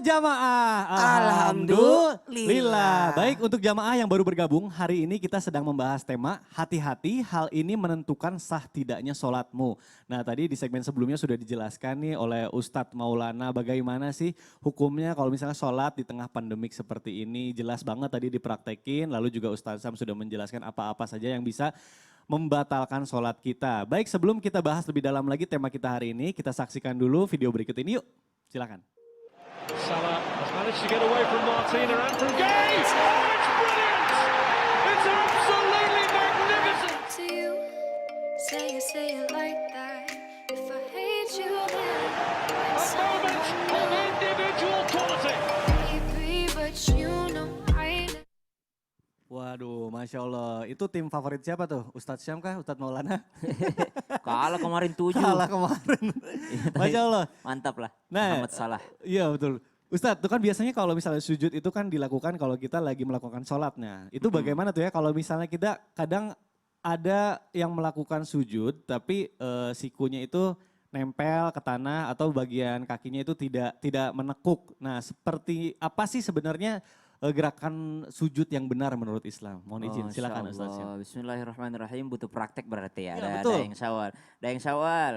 jamaah? Alhamdulillah. Baik, untuk jamaah yang baru bergabung, hari ini kita sedang membahas tema hati-hati hal ini menentukan sah tidaknya sholatmu. Nah tadi di segmen sebelumnya sudah dijelaskan nih oleh Ustadz Maulana bagaimana sih hukumnya kalau misalnya sholat di tengah pandemik seperti ini. Jelas banget tadi dipraktekin, lalu juga Ustadz Sam sudah menjelaskan apa-apa saja yang bisa membatalkan sholat kita. Baik, sebelum kita bahas lebih dalam lagi tema kita hari ini, kita saksikan dulu video berikut ini yuk. Silakan. Salah has managed to get away from Martina and from Gay. Oh, it's brilliant! It's absolutely magnificent! To you, say it like that. If I hate you, then A moment of individual quality. maybe, but you know I. Waduh, Masya Allah. Itu tim favorit siapa tuh? Ustadz Syam kah? Ustadz Maulana? Kalah kemarin 7. Kalah kemarin. Masya Allah. Mantap lah. Nah, Muhammad Salah. Iya betul. Ustadz, itu kan biasanya kalau misalnya sujud itu kan dilakukan kalau kita lagi melakukan sholatnya. Itu bagaimana tuh ya kalau misalnya kita kadang ada yang melakukan sujud tapi sikunya itu nempel ke tanah atau bagian kakinya itu tidak menekuk. Nah seperti apa sih sebenarnya gerakan sujud yang benar menurut Islam? Mohon izin, silakan Ustadz. Bismillahirrahmanirrahim, butuh praktek berarti ya. Ya, Ada betul. yang syawal. Ada yang syawal.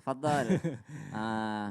Tafadhol.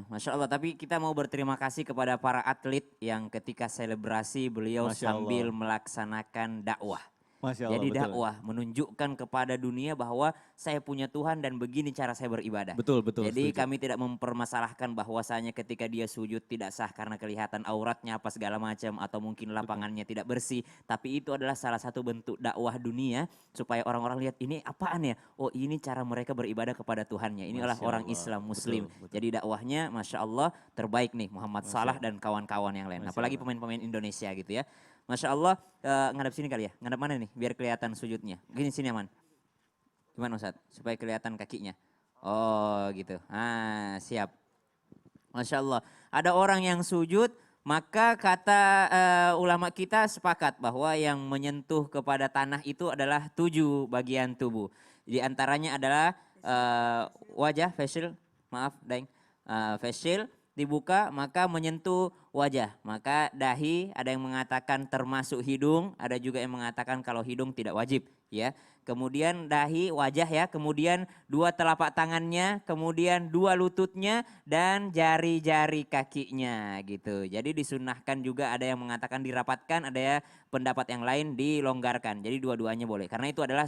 Masya Allah, tapi kita mau berterima kasih kepada para atlet yang ketika selebrasi beliau Masya Allah. sambil melaksanakan dakwah. Masya Allah, Jadi betul. dakwah menunjukkan kepada dunia bahwa saya punya Tuhan dan begini cara saya beribadah. Betul, betul. Jadi setuju. kami tidak mempermasalahkan bahwasanya ketika dia sujud tidak sah karena kelihatan auratnya apa segala macam atau mungkin lapangannya tidak bersih. Tapi itu adalah salah satu bentuk dakwah dunia supaya orang-orang lihat ini apaan ya? Oh ini cara mereka beribadah kepada Tuhannya. Ini adalah Masya orang Allah. Islam Muslim. Betul, betul. Jadi dakwahnya Masya Allah terbaik nih Muhammad Masya Salah Allah. dan kawan-kawan yang lain. Masya Apalagi Allah. pemain-pemain Indonesia gitu ya. Masya Allah, ngadap sini kali ya, ngadap mana nih biar kelihatan sujudnya. Gini sini aman. Gimana Ustaz? Supaya kelihatan kakinya. Oh gitu, siap. Masya Allah, ada orang yang sujud, maka kata ulama kita sepakat bahwa yang menyentuh kepada tanah itu adalah 7 bagian tubuh. Di antaranya adalah wajah, facial, maaf Daeng, facial, dibuka maka menyentuh wajah, maka dahi ada yang mengatakan termasuk hidung, ada juga yang mengatakan kalau hidung tidak wajib ya. Kemudian dahi, wajah ya, kemudian 2 telapak tangannya, kemudian 2 lututnya dan jari-jari kakinya gitu. Jadi disunahkan juga, ada yang mengatakan dirapatkan, ada ya pendapat yang lain dilonggarkan. Jadi dua-duanya boleh karena itu adalah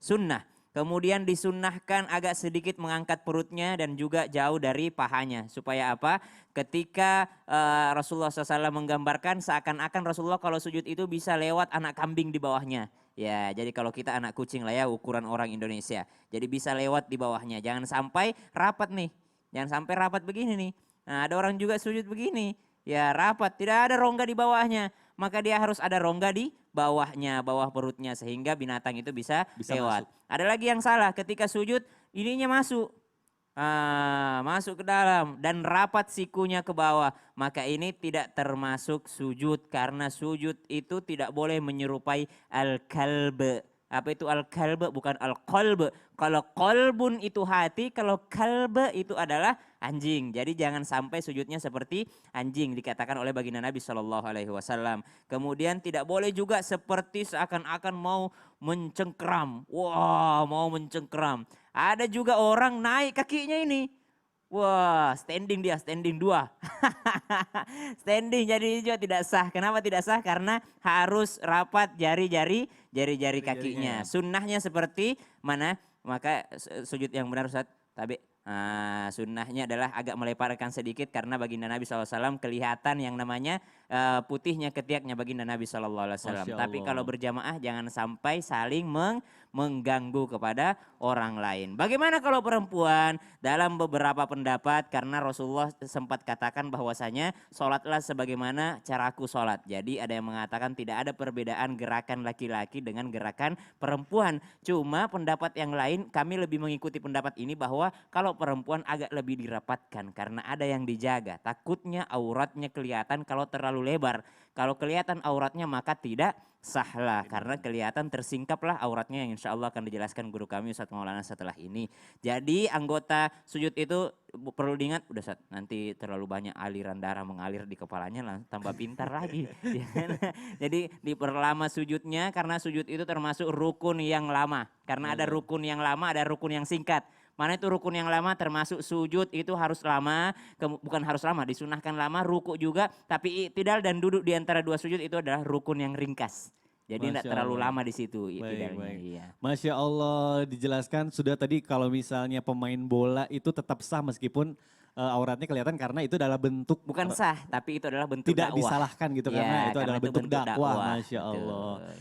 sunnah. Kemudian disunnahkan agak sedikit mengangkat perutnya dan juga jauh dari pahanya. Supaya apa? Ketika Rasulullah SAW menggambarkan seakan-akan Rasulullah kalau sujud itu bisa lewat anak kambing di bawahnya. Ya, jadi kalau kita anak kucing lah ya ukuran orang Indonesia. Jadi bisa lewat di bawahnya. Jangan sampai rapat nih. Jangan sampai rapat begini nih. Nah ada orang juga sujud begini. Ya rapat, tidak ada rongga di bawahnya. Maka dia harus ada rongga di bawahnya, bawah perutnya. Sehingga binatang itu bisa lewat. masuk. Ada lagi yang salah, ketika sujud ininya masuk. Masuk ke dalam dan rapat sikunya ke bawah. Maka ini tidak termasuk sujud. Karena sujud itu tidak boleh menyerupai al-kalb. Apa itu al-kalb? Bukan al-qalb. Kalau qalbun itu hati, kalau kalb itu adalah anjing. Jadi jangan sampai sujudnya seperti anjing dikatakan oleh baginda Nabi SAW. Kemudian tidak boleh juga seperti seakan-akan mau mencengkram. Wah, mau mencengkram. Ada juga orang naik kakinya ini. Wah, standing dia, standing 2. Standing, jadi juga tidak sah. Kenapa tidak sah? Karena harus rapat jari-jari kakinya. Sunnahnya seperti mana? Maka sujud yang benar Ustaz. Tapi sunnahnya adalah agak meleparkan sedikit karena baginda Nabi SAW kelihatan yang namanya putihnya ketiaknya baginda Nabi SAW. Masya Tapi Allah. kalau berjamaah jangan sampai saling mengganggu kepada orang lain. Bagaimana kalau perempuan? Dalam beberapa pendapat karena Rasulullah sempat katakan bahwasanya sholatlah sebagaimana caraku sholat. Jadi ada yang mengatakan tidak ada perbedaan gerakan laki-laki dengan gerakan perempuan. Cuma pendapat yang lain kami lebih mengikuti pendapat ini bahwa kalau perempuan agak lebih dirapatkan karena ada yang dijaga. Takutnya auratnya kelihatan kalau terlalu terlalu lebar. Kalau kelihatan auratnya maka tidak sahlah karena kelihatan tersingkaplah auratnya yang insya Allah akan dijelaskan guru kami Ustadz Maulana setelah ini. Jadi anggota sujud itu perlu diingat, udah Ustadz, nanti terlalu banyak aliran darah mengalir di kepalanya lah, tambah pintar lagi. Ya kan? Jadi diperlama sujudnya karena sujud itu termasuk rukun yang lama. Karena ada rukun yang lama, ada rukun yang singkat. Mana itu rukun yang lama termasuk sujud itu harus lama, bukan harus lama, disunahkan lama, ruku juga, tapi i'tidal dan duduk di antara dua sujud itu adalah rukun yang ringkas. Jadi tidak Masya terlalu Allah. lama di situ i'tidalnya. baik. Iya. Masya Allah dijelaskan sudah tadi kalau misalnya pemain bola itu tetap sah meskipun auratnya kelihatan karena itu adalah bentuk Bukan sah, tapi itu adalah bentuk tidak dakwah. disalahkan gitu Iya, karena itu adalah bentuk dakwah. dakwah. Masya Allah. Betul.